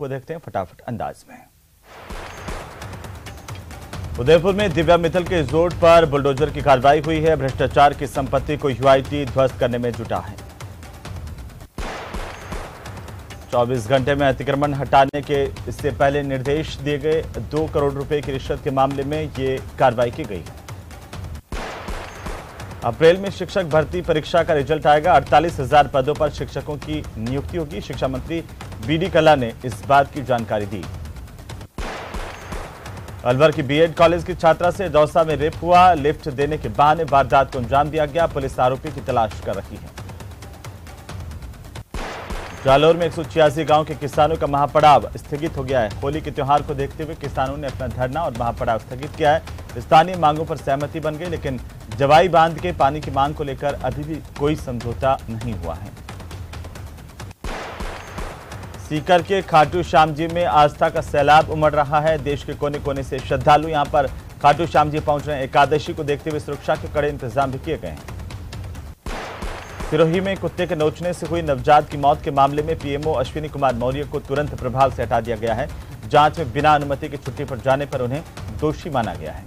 वो देखते हैं फटाफट अंदाज में। उदयपुर में दिव्या मित्तल के जोर पर बुलडोजर की कार्रवाई हुई है। भ्रष्टाचार की संपत्ति को यूआईटी ध्वस्त करने में जुटा है। 24 घंटे में अतिक्रमण हटाने के इससे पहले निर्देश दिए गए। 2 करोड़ रुपए की रिश्वत के मामले में ये कार्रवाई की गई है। अप्रैल में शिक्षक भर्ती परीक्षा का रिजल्ट आएगा। 48,000 पदों पर शिक्षकों की नियुक्ति होगी। शिक्षा मंत्री बीडी कल्ला ने इस बात की जानकारी दी। अलवर की बीएड कॉलेज की छात्रा से दौसा में रेप हुआ। लिफ्ट देने के बहाने वारदात को अंजाम दिया गया। पुलिस आरोपी की तलाश कर रही है। जालौर में 186 गांव के किसानों का महापड़ाव स्थगित हो गया है। होली के त्योहार को देखते हुए किसानों ने अपना धरना और महापड़ाव स्थगित किया है। स्थानीय मांगों पर सहमति बन गई, लेकिन जवाई बांध के पानी की मांग को लेकर अभी भी कोई समझौता नहीं हुआ है। सीकर के खाटू श्याम जी में आस्था का सैलाब उमड़ रहा है। देश के कोने कोने से श्रद्धालु यहां पर खाटू श्याम जी पहुंच रहे हैं। एकादशी को देखते हुए सुरक्षा के कड़े इंतजाम भी किए गए हैं। सिरोही में कुत्ते के नोचने से हुई नवजात की मौत के मामले में पीएमओ अश्विनी कुमार मौर्य को तुरंत प्रभाव से हटा दिया गया है। जांच में बिना अनुमति के छुट्टी पर जाने पर उन्हें दोषी माना गया है।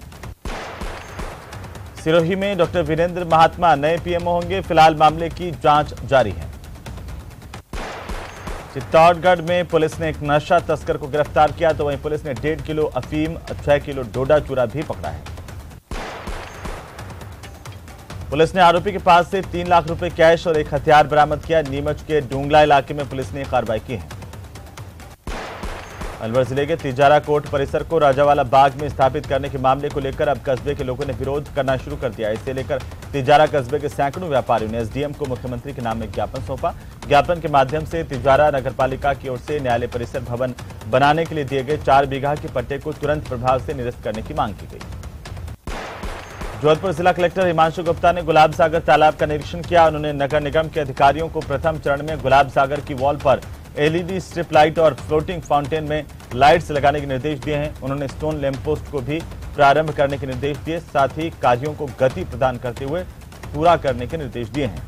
सिरोही में डॉक्टर वीरेंद्र महात्मा नए पीएमओ होंगे। फिलहाल मामले की जांच जारी है। चित्तौड़गढ़ में पुलिस ने एक नशा तस्कर को गिरफ्तार किया, तो वहीं पुलिस ने 1.5 किलो अफीम, 6 किलो डोडा चूरा भी पकड़ा है। पुलिस ने आरोपी के पास से 3 लाख रुपए कैश और एक हथियार बरामद किया। नीमच के डूंगला इलाके में पुलिस ने कार्रवाई की है। अलवर जिले के तिजारा कोर्ट परिसर को राजावाला बाग में स्थापित करने के मामले को लेकर अब कस्बे के लोगों ने विरोध करना शुरू कर दिया। इसे लेकर तिजारा कस्बे के सैकड़ों व्यापारियों ने एसडीएम को मुख्यमंत्री के नाम में ज्ञापन सौंपा। ज्ञापन के माध्यम से तिजारा नगरपालिका की ओर से न्यायालय परिसर भवन बनाने के लिए दिए गए 4 बीघा के पट्टे को तुरंत प्रभाव से निरस्त करने की मांग की गई। जोधपुर जिला कलेक्टर हिमांशु गुप्ता ने गुलाब सागर तालाब का निरीक्षण किया। उन्होंने नगर निगम के अधिकारियों को प्रथम चरण में गुलाब सागर की वॉल पर एलईडी स्ट्रिप लाइट और फ्लोटिंग फाउंटेन में लाइट्स लगाने के निर्देश दिए हैं। उन्होंने स्टोन लैंप पोस्ट को भी प्रारंभ करने के निर्देश दिए। साथ ही कार्यों को गति प्रदान करते हुए पूरा करने के निर्देश दिए हैं।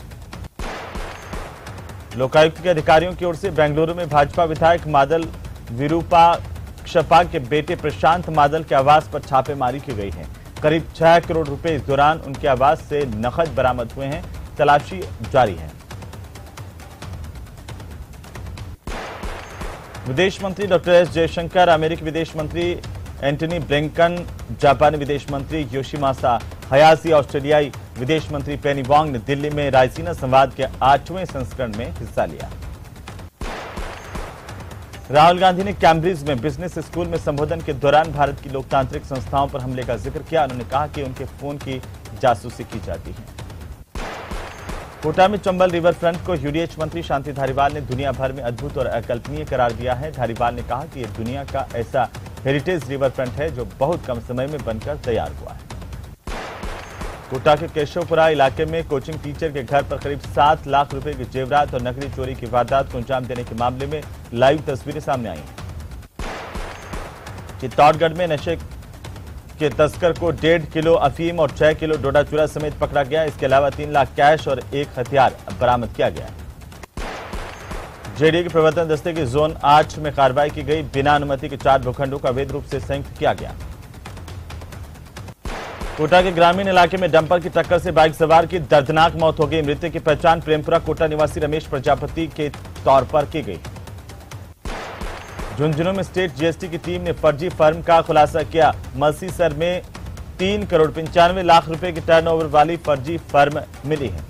लोकायुक्त के अधिकारियों की ओर से बेंगलुरु में भाजपा विधायक मादल विरूपाक्षपा के बेटे प्रशांत मादल के आवास पर छापेमारी की गई है। करीब 6 करोड़ रुपए इस दौरान उनके आवास से नकद बरामद हुए हैं। तलाशी जारी है। विदेश मंत्री डॉक्टर एस जयशंकर, अमेरिकी विदेश मंत्री एंटनी ब्लिंकन, जापानी विदेश मंत्री योशिमासा हयाशी, ऑस्ट्रेलियाई विदेश मंत्री पेनी वांग ने दिल्ली में रायसीना संवाद के 8वें संस्करण में हिस्सा लिया। राहुल गांधी ने कैम्ब्रिज में बिजनेस स्कूल में संबोधन के दौरान भारत की लोकतांत्रिक संस्थाओं पर हमले का जिक्र किया। उन्होंने कहा कि उनके फोन की जासूसी की जाती है। कोटा में चंबल रिवर फ्रंट को यूडीएच मंत्री शांति धारीवाल ने दुनिया भर में अद्भुत और अकल्पनीय करार दिया है। धारीवाल ने कहा कि यह दुनिया का ऐसा हेरिटेज रिवर फ्रंट है जो बहुत कम समय में बनकर तैयार हुआ है। कोटा के केशवपुरा इलाके में कोचिंग टीचर के घर पर करीब 7 लाख रुपए के जेवरात और नकदी चोरी की वारदात को अंजाम देने के मामले में लाइव तस्वीरें सामने आई हैं। चित्तौड़गढ़ में नशे के तस्कर को 1.5 किलो अफीम और 6 किलो डोडा चूरा समेत पकड़ा गया। इसके अलावा 3 लाख कैश और एक हथियार बरामद किया गया। जेडीए के प्रवर्तन दस्ते की जोन 8 में कार्रवाई की गई। बिना अनुमति के 4 भूखंडों का अवैध रूप से संयुक्त किया गया। कोटा के ग्रामीण इलाके में डंपर की टक्कर से बाइक सवार की दर्दनाक मौत हो गई। मृतक की पहचान प्रेमपुरा कोटा निवासी रमेश प्रजापति के तौर पर की गई। झुंझुनू में स्टेट जीएसटी की टीम ने फर्जी फर्म का खुलासा किया। मसीसर में 3 करोड़ 95 लाख रुपए की टर्नओवर वाली फर्जी फर्म मिली है।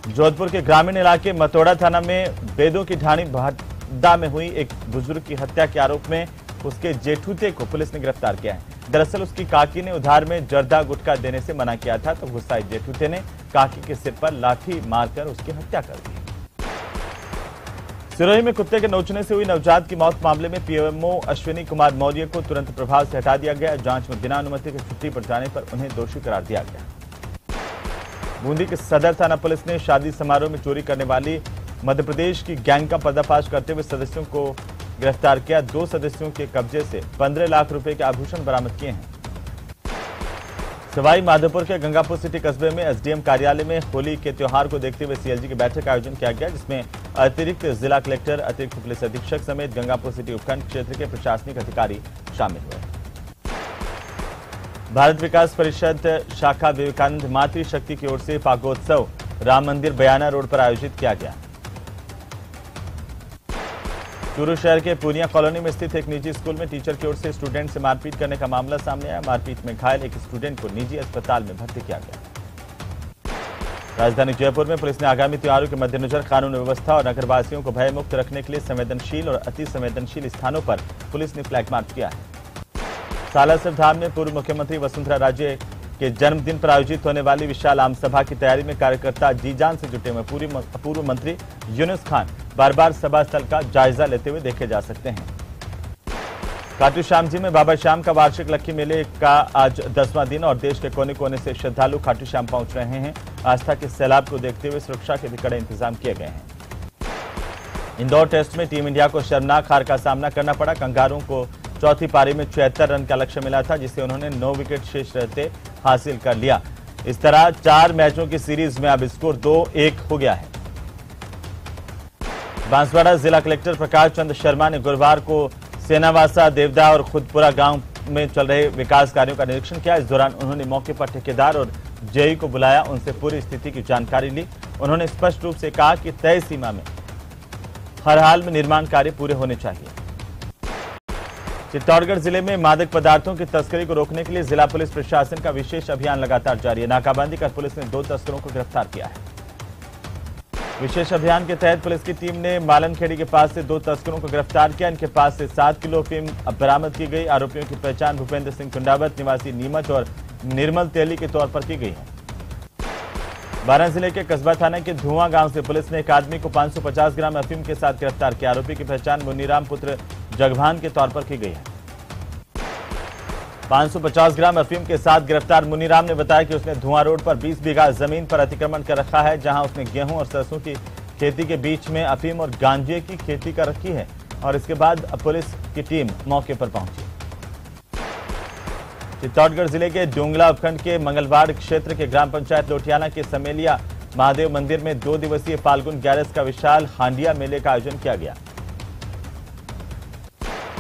जोधपुर के ग्रामीण इलाके मतोड़ा थाना में बेदों की ढाणी भाड्डा में हुई एक बुजुर्ग की हत्या के आरोप में उसके जेठूते को पुलिस ने गिरफ्तार किया है। दरअसल उसकी काकी ने उधार में जर्दा गुटखा देने से मना किया था, तो गुस्साए जेठूते ने काकी के सिर पर लाठी मारकर उसकी हत्या कर दी। सिरोही में कुत्ते के नोचने से हुई नवजात की मौत मामले में पीएमओ अश्विनी कुमार मौर्य को तुरंत प्रभाव से हटा दिया गया। जांच में बिना अनुमति के छुट्टी पर जाने पर उन्हें दोषी करार दिया गया। बूंदी के सदर थाना पुलिस ने शादी समारोह में चोरी करने वाली मध्य प्रदेश की गैंग का पर्दाफाश करते हुए सदस्यों को गिरफ्तार किया। 2 सदस्यों के कब्जे से 15 लाख रुपए के आभूषण बरामद किए हैं। सवाई माधोपुर के गंगापुर सिटी कस्बे में एसडीएम कार्यालय में होली के त्योहार को देखते हुए सीएलजी की बैठक का आयोजन किया गया, जिसमें अतिरिक्त जिला कलेक्टर, अतिरिक्त पुलिस अधीक्षक समेत गंगापुर सिटी उपखंड क्षेत्र के प्रशासनिक अधिकारी शामिल हुए। भारत विकास परिषद शाखा विवेकानंद मातृशक्ति की ओर से फागोत्सव राम मंदिर बयाना रोड पर आयोजित किया गया। चूरू शहर के पूनिया कॉलोनी में स्थित एक निजी स्कूल में टीचर की ओर से स्टूडेंट से मारपीट करने का मामला सामने आया। मारपीट में घायल एक स्टूडेंट को निजी अस्पताल में भर्ती किया गया। राजधानी जयपुर में पुलिस ने आगामी त्योहारों के मद्देनजर कानून व्यवस्था और नगरवासियों को भयमुक्त रखने के लिए संवेदनशील और अति संवेदनशील स्थानों पर पुलिस ने फ्लैग मार्च किया है। सालासर धाम में पूर्व मुख्यमंत्री वसुंधरा राजे के जन्मदिन पर आयोजित होने वाली विशाल आमसभा की तैयारी में कार्यकर्ता जी जान से जुटे हुए पूर्व मंत्री यूनुस खान बार बार सभा स्थल का जायजा लेते हुए देखे जा सकते हैं। खाटू श्याम जी में बाबा श्याम का वार्षिक लक्की मेले का आज 10वां दिन और देश के कोने कोने से श्रद्धालु खाटू श्याम पहुंच रहे हैं। आस्था के सैलाब को देखते हुए सुरक्षा के भी कड़े इंतजाम किए गए हैं। इंदौर टेस्ट में टीम इंडिया को शर्मनाक हार का सामना करना पड़ा। कंगारुओं को चौथी पारी में 76 रन का लक्ष्य मिला था, जिसे उन्होंने 9 विकेट शेष रहते हासिल कर लिया। इस तरह 4 मैचों की सीरीज में अब स्कोर 2-1 हो गया है। बांसवाड़ा जिला कलेक्टर प्रकाश चंद्र शर्मा ने गुरुवार को सेनावासा, देवदा और खुदपुरा गांव में चल रहे विकास कार्यों का निरीक्षण किया। इस दौरान उन्होंने मौके पर ठेकेदार और जेई को बुलाया, उनसे पूरी स्थिति की जानकारी ली। उन्होंने स्पष्ट रूप से कहा कि तय सीमा में हर हाल में निर्माण कार्य पूरे होने चाहिए। चित्तौड़गढ़ जिले में मादक पदार्थों की तस्करी को रोकने के लिए जिला पुलिस प्रशासन का विशेष अभियान लगातार जारी है। नाकाबंदी कर पुलिस ने 2 तस्करों को गिरफ्तार किया है। विशेष अभियान के तहत पुलिस की टीम ने मालनखेड़ी के पास से 2 तस्करों को गिरफ्तार किया। इनके पास से 7 किलो अफीम बरामद की गई। आरोपियों की पहचान भूपेंद्र सिंह कुंडावत निवासी नीमच और निर्मल तेली के तौर पर की गई है। बारां जिले के कस्बा थाना के धुआं गांव से पुलिस ने एक आदमी को 550 ग्राम अफीम के साथ गिरफ्तार किया। आरोपी की पहचान मुन्नीराम पुत्र जगभान के तौर पर की गई है। 550 ग्राम अफीम के साथ गिरफ्तार मुन्नीराम ने बताया कि उसने धुआं रोड पर 20 बीघा जमीन पर अतिक्रमण कर रखा है, जहां उसने गेहूं और सरसों की खेती के बीच में अफीम और गांजे की खेती कर रखी है और इसके बाद पुलिस की टीम मौके पर पहुंची। चित्तौड़गढ़ जिले के डोंगला उपखंड के मंगलवाड़ क्षेत्र के ग्राम पंचायत लोटियाना के समेलिया महादेव मंदिर में 2 दिवसीय फाल्गुन 11 का विशाल हांडिया मेले का आयोजन किया गया।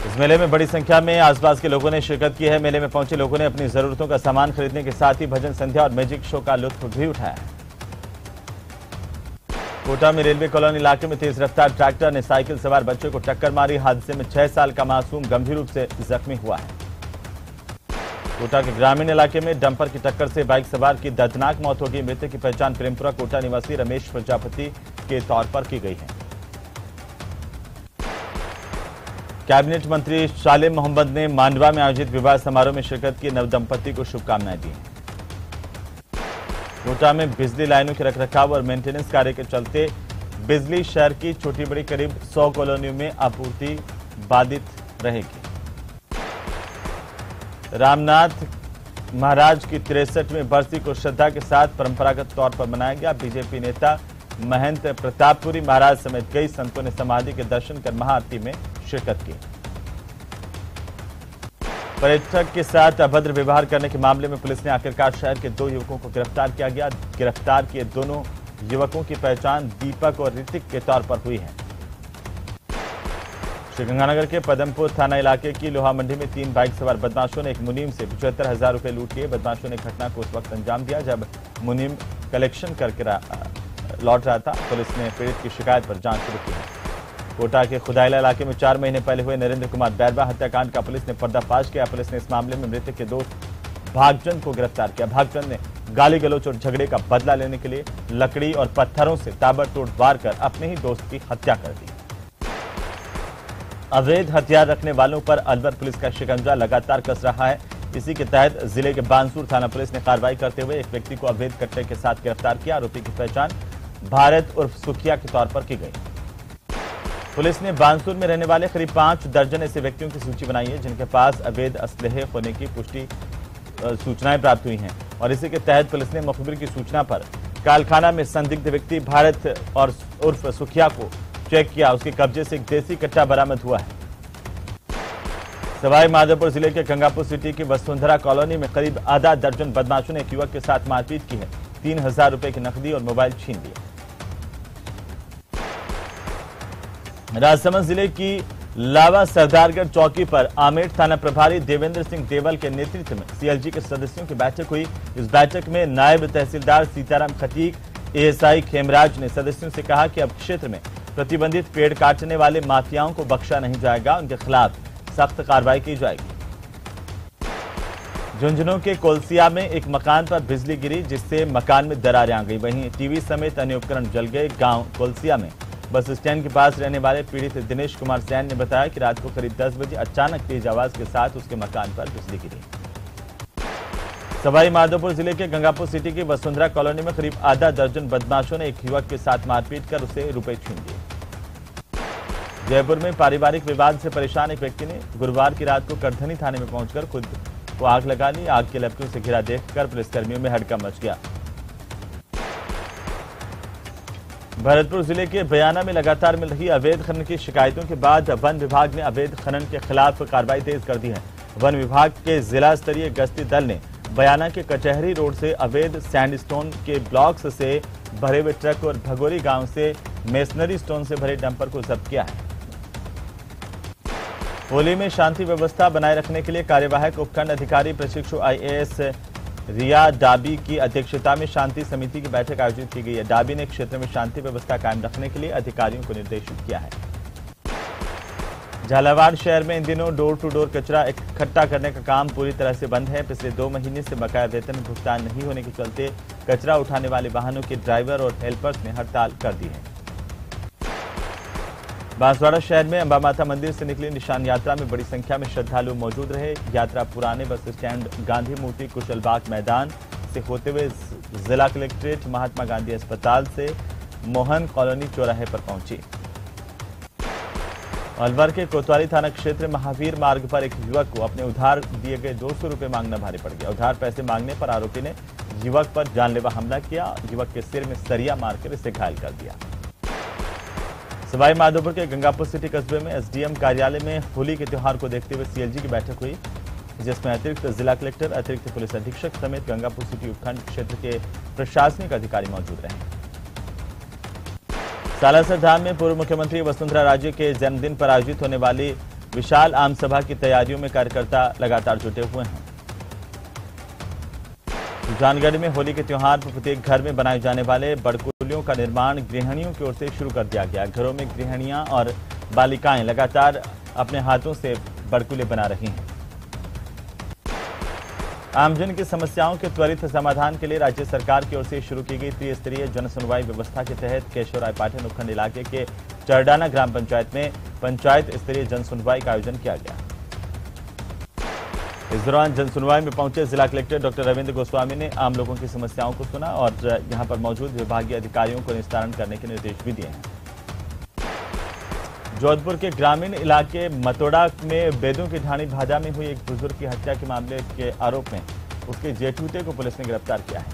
इस मेले में बड़ी संख्या में आसपास के लोगों ने शिरकत की है। मेले में पहुंचे लोगों ने अपनी जरूरतों का सामान खरीदने के साथ ही भजन संध्या और मैजिक शो का लुत्फ भी उठाया। कोटा में रेलवे कॉलोनी इलाके में तेज रफ्तार ट्रैक्टर ने साइकिल सवार बच्चे को टक्कर मारी। हादसे में 6 साल का मासूम गंभीर रूप से जख्मी हुआ है। कोटा के ग्रामीण इलाके में डंपर की टक्कर से बाइक सवार की दर्दनाक मौत हो गई। मृतक की पहचान प्रेमपुरा कोटा निवासी रमेश प्रजापति के तौर पर की गई है। कैबिनेट मंत्री शालेम मोहम्मद ने मांडवा में आयोजित विवाह समारोह में शिरकत की नवदंपति को शुभकामनाएं दी। कोटा में बिजली लाइनों के रखरखाव और मेंटेनेंस कार्य के चलते बिजली शहर की छोटी बड़ी करीब 100 कॉलोनियों में आपूर्ति बाधित रहेगी। रामनाथ महाराज की 63वीं बरसी को श्रद्धा के साथ परंपरागत तौर पर मनाया गया। बीजेपी नेता महंत प्रतापपुरी महाराज समेत कई संतों ने समाधि के दर्शन कर महाआरती में शिरकत की। पर्यटक के साथ अभद्र व्यवहार करने के मामले में पुलिस ने आखिरकार शहर के 2 युवकों को गिरफ्तार किया गया। गिरफ्तार किए दोनों युवकों की पहचान दीपक और ऋतिक के तौर पर हुई है। श्रीगंगानगर के पदमपुर थाना इलाके की लोहा मंडी में 3 बाइक सवार बदमाशों ने एक मुनीम से 75,000 रुपए लूट लिए। बदमाशों ने घटना को उस वक्त अंजाम दिया जब मुनीम कलेक्शन करके लौट रहा था। पुलिस ने पीड़ित की शिकायत पर जांच शुरू की है। कोटा के खुदाइला इलाके में 4 महीने पहले हुए नरेंद्र कुमार बैरवा हत्याकांड का पुलिस ने पर्दाफाश किया। पुलिस ने इस मामले में मृतक के दोस्त भागचंद को गिरफ्तार किया। भागचंद ने गाली गलौच और झगड़े का बदला लेने के लिए लकड़ी और पत्थरों से ताबड़तोड़ वार कर अपने ही दोस्त की हत्या कर दी। अवैध हथियार रखने वालों पर अलवर पुलिस का शिकंजा लगातार कस रहा है। इसी के तहत जिले के बानसूर थाना पुलिस ने कार्रवाई करते हुए एक व्यक्ति को अवैध कट्टे के साथ गिरफ्तार किया। आरोपी की पहचान भारत उर्फ सुखिया के तौर पर की गई। पुलिस ने बानसूर में रहने वाले करीब 5 दर्जन ऐसे व्यक्तियों की सूची बनाई है जिनके पास अवैध असलहे होने की पुष्टि सूचनाएं प्राप्त हुई हैं और इसी के तहत पुलिस ने मुखबिर की सूचना पर कालखाना में संदिग्ध व्यक्ति भारत और उर्फ सुखिया को चेक किया। उसके कब्जे से एक देसी कट्टा बरामद हुआ है। सवाई माधोपुर जिले के गंगापुर सिटी की वसुंधरा कॉलोनी में करीब आधा दर्जन बदमाशों ने एक युवक के साथ मारपीट की है। 3000 रुपए की नकदी और मोबाइल छीन लिए। राजसमंद जिले की लावा सरदारगढ़ चौकी पर आमेर थाना प्रभारी देवेंद्र सिंह देवल के नेतृत्व में सीएलजी के सदस्यों की बैठक हुई। इस बैठक में नायब तहसीलदार सीताराम खटीक, एएसआई खेमराज ने सदस्यों से कहा कि अब क्षेत्र में प्रतिबंधित पेड़ काटने वाले माफियाओं को बख्शा नहीं जाएगा, उनके खिलाफ सख्त कार्रवाई की जाएगी। झुंझुनू के कोलसिया में एक मकान पर बिजली गिरी, जिससे मकान में दरारें आ गई। वहीं टीवी समेत अन्य उपकरण जल गए। गांव कोलसिया में बस स्टैंड के पास रहने वाले पीड़ित दिनेश कुमार सैन ने बताया कि रात को करीब 10 बजे अचानक तेज आवाज के साथ उसके मकान पर बिजली गिरी। सवाई माधोपुर जिले के गंगापुर सिटी की वसुंधरा कॉलोनी में करीब आधा दर्जन बदमाशों ने एक युवक के साथ मारपीट कर उसे रुपए छीन लिए। जयपुर में पारिवारिक विवाद से परेशान एक व्यक्ति ने गुरुवार की रात को करधनी थाने में पहुंचकर खुद को आग लगा ली। आग के लपटों से घिरा देखकर पुलिसकर्मियों में हड़कंप मच गया। भरतपुर जिले के बयाना में लगातार मिल रही अवैध खनन की शिकायतों के बाद वन विभाग ने अवैध खनन के खिलाफ कार्रवाई तेज कर दी है। वन विभाग के जिला स्तरीय गश्ती दल ने बयाना के कचहरी रोड से अवैध सैंडस्टोन के ब्लॉक्स से भरे हुए ट्रक और भगोरी गांव से मेसनरी स्टोन से भरे डंपर को जब्त किया है। होली में शांति व्यवस्था बनाए रखने के लिए कार्यवाहक उपखंड अधिकारी प्रशिक्षु आईएएस रिया डाबी की अध्यक्षता में शांति समिति की बैठक आयोजित की गई है। डाबी ने क्षेत्र में शांति व्यवस्था कायम रखने के लिए अधिकारियों को निर्देशित किया है। झालावाड़ शहर में इन दिनों डोर टू डोर कचरा इकट्ठा करने का काम पूरी तरह से बंद है। पिछले 2 महीने से बकाया वेतन भुगतान नहीं होने के चलते कचरा उठाने वाले वाहनों के ड्राइवर और हेल्पर्स ने हड़ताल कर दी है। बांसवाड़ा शहर में अंबा माता मंदिर से निकली निशान यात्रा में बड़ी संख्या में श्रद्धालु मौजूद रहे। यात्रा पुराने बस स्टैंड, गांधी मूर्ति, कुशलबाग मैदान से होते हुए जिला कलेक्ट्रेट, महात्मा गांधी अस्पताल से मोहन कॉलोनी चौराहे पर पहुंची। अलवर के कोतवाली थाना क्षेत्र महावीर मार्ग पर एक युवक को अपने उधार दिए गए 200 रुपए मांगना भारी पड़ गया। उधार पैसे मांगने पर आरोपी ने युवक पर जानलेवा हमला किया। युवक के सिर में सरिया मारकर इसे घायल कर दिया। सवाई माधोपुर के गंगापुर सिटी कस्बे में एसडीएम कार्यालय में होली के त्योहार को देखते हुए सीएलजी की बैठक हुई, जिसमें अतिरिक्त जिला कलेक्टर, अतिरिक्त पुलिस अधीक्षक समेत गंगापुर सिटी उपखंड क्षेत्र के प्रशासनिक अधिकारी मौजूद रहे। सालासर धाम में पूर्व मुख्यमंत्री वसुंधरा राजे के जन्मदिन पर आयोजित होने वाली विशाल आमसभा की तैयारियों में कार्यकर्ता लगातार जुटे हुए हैं। सुजानगढ़ में होली के त्योहार पर प्रत्येक घर में बनाए जाने वाले बड़कुलियों का निर्माण गृहिणियों की ओर से शुरू कर दिया गया। घरों में गृहिणियां और बालिकाएं लगातार अपने हाथों से बड़कुले बना रही हैं। आमजन की समस्याओं के त्वरित समाधान के लिए राज्य सरकार की ओर से शुरू की गई त्रिस्तरीय जन सुनवाई व्यवस्था के तहत केशवराय पाटन उपखंड इलाके के चरडाना ग्राम पंचायत में पंचायत स्तरीय जन सुनवाई का आयोजन किया गया। इस दौरान जन सुनवाई में पहुंचे जिला कलेक्टर डॉक्टर रविंद्र गोस्वामी ने आम लोगों की समस्याओं को सुना और यहां पर मौजूद विभागीय अधिकारियों को निस्तारण करने के निर्देश भी दिए हैं। जोधपुर के ग्रामीण इलाके मतोड़ा में बेदों की ढाणी भाजा में हुई एक बुजुर्ग की हत्या के मामले के आरोप में उसके जेठूते को पुलिस ने गिरफ्तार किया है।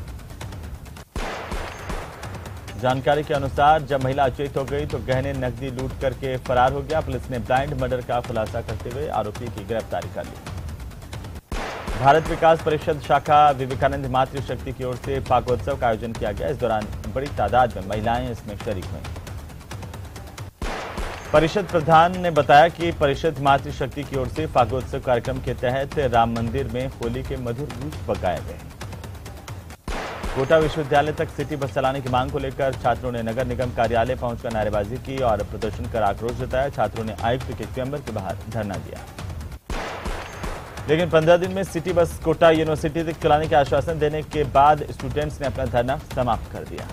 जानकारी के अनुसार जब महिला अचेत हो गई तो गहने नकदी लूट करके फरार हो गया। पुलिस ने ब्लाइंड मर्डर का खुलासा करते हुए आरोपी की गिरफ्तारी कर ली। भारत विकास परिषद शाखा विवेकानंद मातृशक्ति की ओर से फागोत्सव का आयोजन किया गया। इस दौरान बड़ी तादाद में महिलाएं इसमें शरीक हुईं। परिषद प्रधान ने बताया कि परिषद मातृशक्ति की ओर से फागोत्सव कार्यक्रम के तहत राम मंदिर में होली के मधुर गीत बगाए गए। कोटा विश्वविद्यालय तक सिटी बस चलाने की मांग को लेकर छात्रों ने नगर निगम कार्यालय पहुंचकर नारेबाजी की और प्रदर्शन कर आक्रोश जताया। छात्रों ने आयुक्त के चैम्बर के बाहर धरना दिया, लेकिन 15 दिन में सिटी बस कोटा यूनिवर्सिटी तक चलाने के आश्वासन देने के बाद स्टूडेंट्स ने अपना धरना समाप्त कर दिया।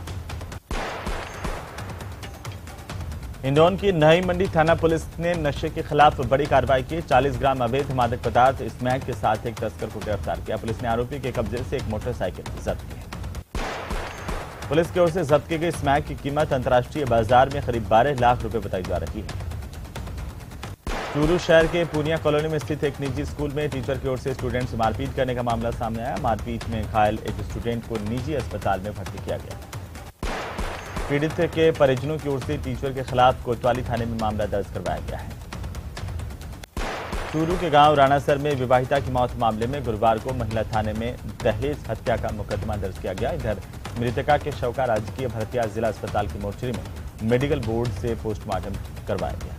हिंडौन की नई मंडी थाना पुलिस ने नशे के खिलाफ बड़ी कार्रवाई की। 40 ग्राम अवैध मादक पदार्थ स्मैक के साथ एक तस्कर को गिरफ्तार किया। पुलिस ने आरोपी के कब्जे से एक मोटरसाइकिल जब्त की। पुलिस की ओर से जब्त की गई स्मैक की कीमत अंतर्राष्ट्रीय बाजार में करीब 12 लाख रुपए बताई जा रही है। चूरू शहर के पूनिया कॉलोनी में स्थित एक निजी स्कूल में टीचर की ओर से स्टूडेंट से मारपीट करने का मामला सामने आया। मारपीट में घायल एक स्टूडेंट को निजी अस्पताल में भर्ती किया गया। पीड़ित के परिजनों की ओर से टीचर के खिलाफ कोतवाली थाने में मामला दर्ज करवाया गया है। चूरू के गांव राणासर में विवाहिता की मौत मामले में गुरुवार को महिला थाने में दहेज हत्या का मुकदमा दर्ज किया गया। इधर मृतका के शव का राजकीय भरतिया जिला अस्पताल की मोर्चरी में मेडिकल बोर्ड से पोस्टमार्टम करवाया गया।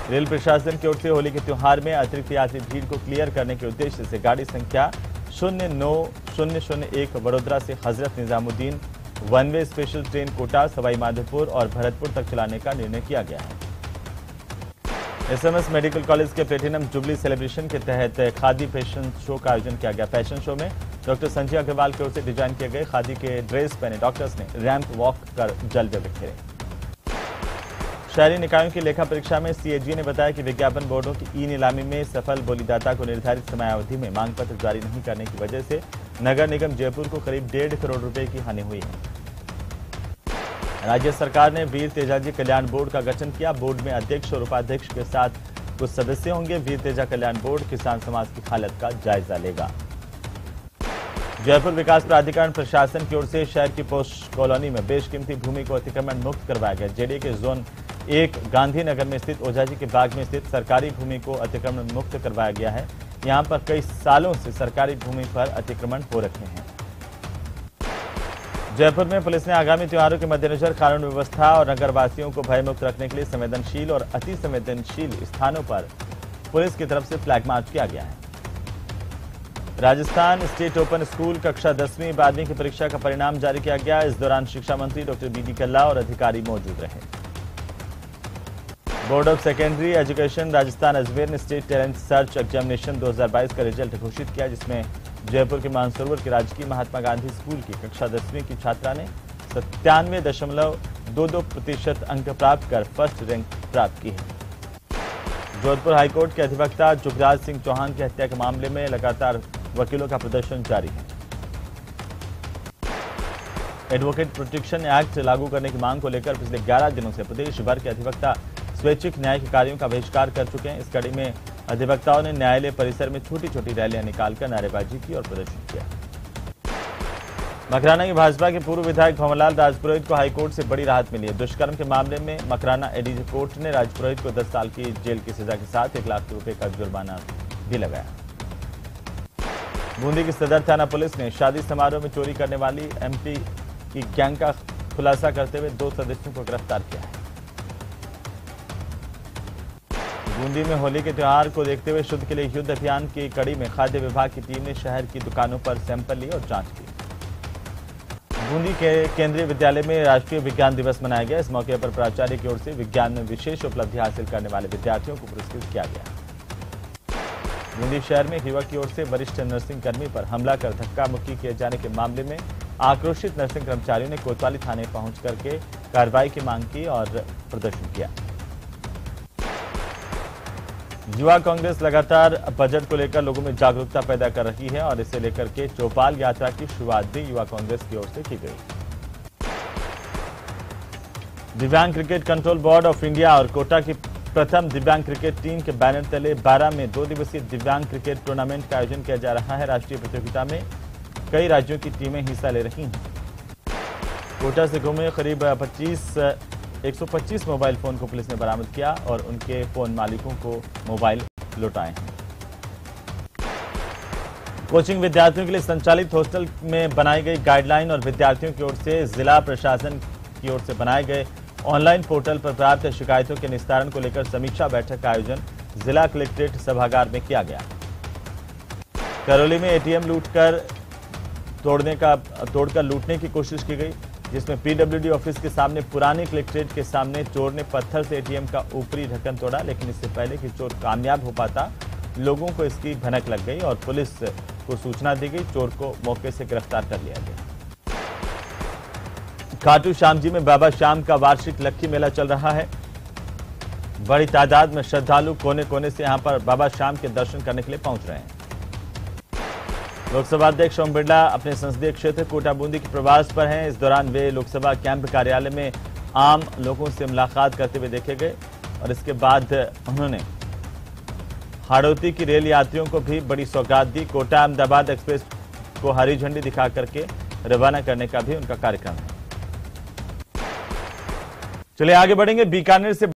रेल प्रशासन की ओर से होली के त्योहार में अतिरिक्त यात्री भीड़ को क्लियर करने के उद्देश्य से गाड़ी संख्या 09001 वडोदरा से Hazrat Nizamuddin one way special train Kota, Sawai Madhopur और भरतपुर तक चलाने का निर्णय किया गया है। एसएमएस मेडिकल कॉलेज के प्लेटिनम जुबली सेलिब्रेशन के तहत खादी फैशन शो का आयोजन किया गया। फैशन शो में डॉक्टर संजय अग्रवाल की ओर से डिजाइन किए गए खादी के ड्रेस पहने डॉक्टर्स ने रैंप वॉक कर जलवे बिखेरे। शहरी निकायों की लेखा परीक्षा में सीएजी ने बताया कि विज्ञापन बोर्डों की ई नीलामी में सफल बोलीदाता को निर्धारित समयावधि में मांग पत्र जारी नहीं करने की वजह से नगर निगम जयपुर को करीब 1.5 करोड़ रुपए की हानि हुई है। राज्य सरकार ने वीर तेजाजी कल्याण बोर्ड का गठन किया। बोर्ड में अध्यक्ष और उपाध्यक्ष के साथ कुछ सदस्य होंगे। वीर तेजा कल्याण बोर्ड किसान समाज की हालत का जायजा लेगा। जयपुर विकास प्राधिकरण प्रशासन की ओर से शहर की पोस्ट कॉलोनी में बेशकीमती भूमि को अतिक्रमण मुक्त करवाया गया। जेडीए के जोन 1 गांधीनगर में स्थित ओझाजी के बाग में स्थित सरकारी भूमि को अतिक्रमण मुक्त करवाया गया है। यहां पर कई सालों से सरकारी भूमि पर अतिक्रमण हो रखे हैं। जयपुर में पुलिस ने आगामी त्योहारों के मद्देनजर कानून व्यवस्था और नगरवासियों को भयमुक्त रखने के लिए संवेदनशील और अति संवेदनशील स्थानों पर पुलिस की तरफ से फ्लैग मार्च किया गया है। राजस्थान स्टेट ओपन स्कूल कक्षा 10वीं 12वीं की परीक्षा का परिणाम जारी किया गया। इस दौरान शिक्षा मंत्री डॉक्टर बीडी कल्ला और अधिकारी मौजूद रहे। Board of secondary education Rajasthan Ajmer ने स्टेट टैलेंट सर्च एग्जामिनेशन 2022 का रिजल्ट घोषित किया, जिसमें जयपुर के मानसरोवर के राजकीय महात्मा गांधी स्कूल की कक्षा 10वीं की छात्रा ने 97.22% अंक प्राप्त कर फर्स्ट रैंक प्राप्त की है। जोधपुर हाईकोर्ट के अधिवक्ता जुगराज सिंह चौहान की हत्या के मामले में लगातार वकीलों का प्रदर्शन जारी है। एडवोकेट प्रोटेक्शन एक्ट लागू करने की मांग को लेकर पिछले 11 दिनों से प्रदेश भर के अधिवक्ता स्वैच्छिक न्यायिक कार्यों का बहिष्कार कर चुके हैं। इस कड़ी में अधिवक्ताओं ने न्यायालय परिसर में छोटी छोटी रैलियां निकालकर नारेबाजी की और प्रदर्शन किया। मकराना की भाजपा के पूर्व विधायक भंवरलाल राजपुरोहित को हाईकोर्ट से बड़ी राहत मिली है। दुष्कर्म के मामले में मकराना एडीजे कोर्ट ने राजपुरोहित को 10 साल की जेल की सजा के साथ 1 लाख रुपए का जुर्माना भी लगाया। बूंदी की सदर थाना पुलिस ने शादी समारोह में चोरी करने वाली एमपी की गैंग का खुलासा करते हुए 2 सदस्यों को गिरफ्तार किया है। बूंदी में होली के त्योहार को देखते हुए शुद्ध के लिए युद्ध अभियान की कड़ी में खाद्य विभाग की टीम ने शहर की दुकानों पर सैंपल लिए और जांच की। बूंदी के केंद्रीय विद्यालय में राष्ट्रीय विज्ञान दिवस मनाया गया। इस मौके पर प्राचार्य की ओर से विज्ञान में विशेष उपलब्धि हासिल करने वाले विद्यार्थियों को पुरस्कृत किया गया। बूंदी शहर में युवक की ओर से वरिष्ठ नर्सिंग कर्मी पर हमला कर धक्का मुक्की किए जाने के मामले में आक्रोशित नर्सिंग कर्मचारियों ने कोतवाली थाने पहुंच करके कार्रवाई की मांग की और प्रदर्शन किया। युवा कांग्रेस लगातार बजट को लेकर लोगों में जागरूकता पैदा कर रही है और इसे लेकर के चौपाल यात्रा की शुरुआत भी युवा कांग्रेस की ओर से की गई। दिव्यांग cricket control board of India और कोटा की प्रथम दिव्यांग क्रिकेट टीम के बैनर तले 12 में 2 दिवसीय दिव्यांग क्रिकेट टूर्नामेंट का आयोजन किया जा रहा है। राष्ट्रीय प्रतियोगिता में कई राज्यों की टीमें हिस्सा ले रही हैं। कोटा से गुमे करीब 125 मोबाइल फोन को पुलिस ने बरामद किया और उनके फोन मालिकों को मोबाइल लौटाए हैं। कोचिंग विद्यार्थियों के लिए संचालित हॉस्टल में बनाई गई गाइडलाइन और विद्यार्थियों की ओर से जिला प्रशासन की ओर से बनाए गए ऑनलाइन पोर्टल पर प्राप्त शिकायतों के निस्तारण को लेकर समीक्षा बैठक का आयोजन जिला कलेक्ट्रेट सभागार में किया गया। करौली में एटीएम तोड़कर लूटने की कोशिश की गई, जिसमें पीडब्ल्यूडी ऑफिस के सामने पुराने कलेक्ट्रेट के सामने चोर ने पत्थर से एटीएम का ऊपरी ढक्कन तोड़ा, लेकिन इससे पहले कि चोर कामयाब हो पाता लोगों को इसकी भनक लग गई और पुलिस को सूचना दी गई। चोर को मौके से गिरफ्तार कर लिया गया। खाटू श्याम जी में बाबा श्याम का वार्षिक लक्की मेला चल रहा है। बड़ी तादाद में श्रद्धालु कोने कोने से यहां पर बाबा श्याम के दर्शन करने के लिए पहुंच रहे हैं। लोकसभा अध्यक्ष ओम बिरला अपने संसदीय क्षेत्र कोटा बूंदी के प्रवास पर हैं। इस दौरान वे लोकसभा कैंप कार्यालय में आम लोगों से मुलाकात करते हुए देखे गए और इसके बाद उन्होंने हाड़ौती की रेल यात्रियों को भी बड़ी सौगात दी। कोटा अहमदाबाद एक्सप्रेस को हरी झंडी दिखा करके रवाना करने का भी उनका कार्यक्रम है। चलिए आगे बढ़ेंगे। बीकानेर से